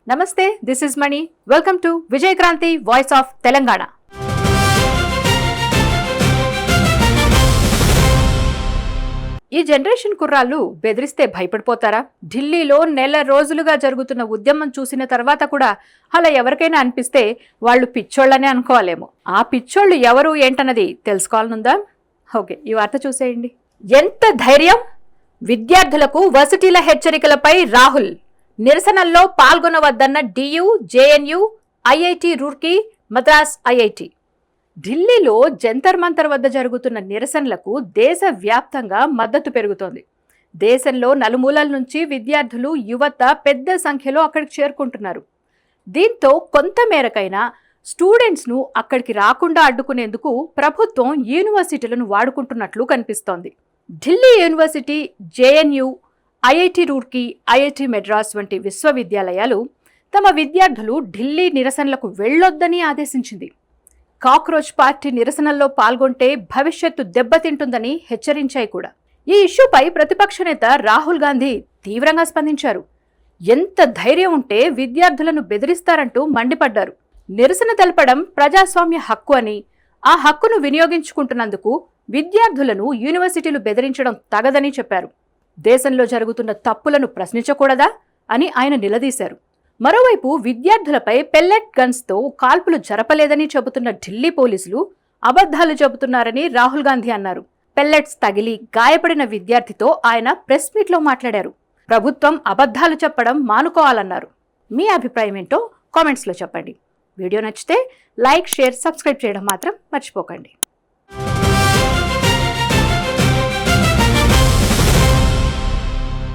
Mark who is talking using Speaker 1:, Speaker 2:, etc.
Speaker 1: నమస్తే, this is Mani. Welcome to Vijayakranthi voice of Telangana. ఈ generation కుర్రాళ్ళు బెదిరిస్తే భయపడిపోతారా? ఢిల్లీలో నెల రోజులుగా జరుగుతున్న ఉద్యమం చూసిన తర్వాత కూడా అలా ఎవరికైనా అనిపిస్తే వాళ్ళు పిచ్చోళ్ళనే అనుకోవాలేమో. ఆ పిచ్చోళ్ళు ఎవరు ఏంటన్నది తెలుసుకోవాలనుందా? ఓకే, ఈ వార్త చూసేయండి. ఎంత ధైర్యం! విద్యార్థులకు వర్సిటీల హెచ్చరికలపై రాహుల్. నిరసనల్లో పాల్గొనవద్దన్న DU, JNU, IIT Roorkee, Madras IIT. ఢిల్లీలో జంతర్ మంతర్ వద్ద జరుగుతున్న నిరసనలకు దేశవ్యాప్తంగా మద్దతు పెరుగుతోంది. దేశంలో నలుమూలల నుంచి విద్యార్థులు, యువత పెద్ద సంఖ్యలో అక్కడికి చేరుకుంటున్నారు. దీంతో కొంత మేరకైనా స్టూడెంట్స్ను అక్కడికి రాకుండా అడ్డుకునేందుకు ప్రభుత్వం యూనివర్సిటీలను వాడుకుంటున్నట్లు కనిపిస్తోంది. Delhi university, JNU, IIT Roorkee, IIT Madras వంటి విశ్వవిద్యాలయాలు తమ విద్యార్థులు ఢిల్లీ నిరసనలకు వెళ్లొద్దని ఆదేశించింది. కాక్రోచ్ పార్టీ నిరసనల్లో పాల్గొంటే భవిష్యత్తు దెబ్బతింటుందని హెచ్చరించాయి కూడా. ఈ ఇష్యూపై ప్రతిపక్ష నేత రాహుల్ గాంధీ తీవ్రంగా స్పందించారు. ఎంత ధైర్యం ఉంటే విద్యార్థులను బెదిరిస్తారంటూ మండిపడ్డారు. నిరసన తెలపడం ప్రజాస్వామ్య హక్కు అని, ఆ హక్కును వినియోగించుకుంటున్నందుకు విద్యార్థులను యూనివర్సిటీలు బెదిరించడం తగదని చెప్పారు. దేశంలో జరుగుతున్న తప్పులను ప్రశ్నించకూడదా అని ఆయన నిలదీశారు. మరోవైపు విద్యార్థులపై పెల్లెట్ గన్స్తో కాల్పులు జరపలేదని చెబుతున్న ఢిల్లీ పోలీసులు అబద్ధాలు చెబుతున్నారని రాహుల్ గాంధీ అన్నారు. పెల్లెట్స్ తగిలి గాయపడిన విద్యార్థితో ఆయన ప్రెస్ మీట్లో మాట్లాడారు. ప్రభుత్వం అబద్ధాలు చెప్పడం మానుకోవాలన్నారు. మీ అభిప్రాయం ఏంటో కామెంట్స్లో చెప్పండి. వీడియో నచ్చితే లైక్, షేర్, సబ్స్క్రైబ్ చేయడం మాత్రం మర్చిపోకండి.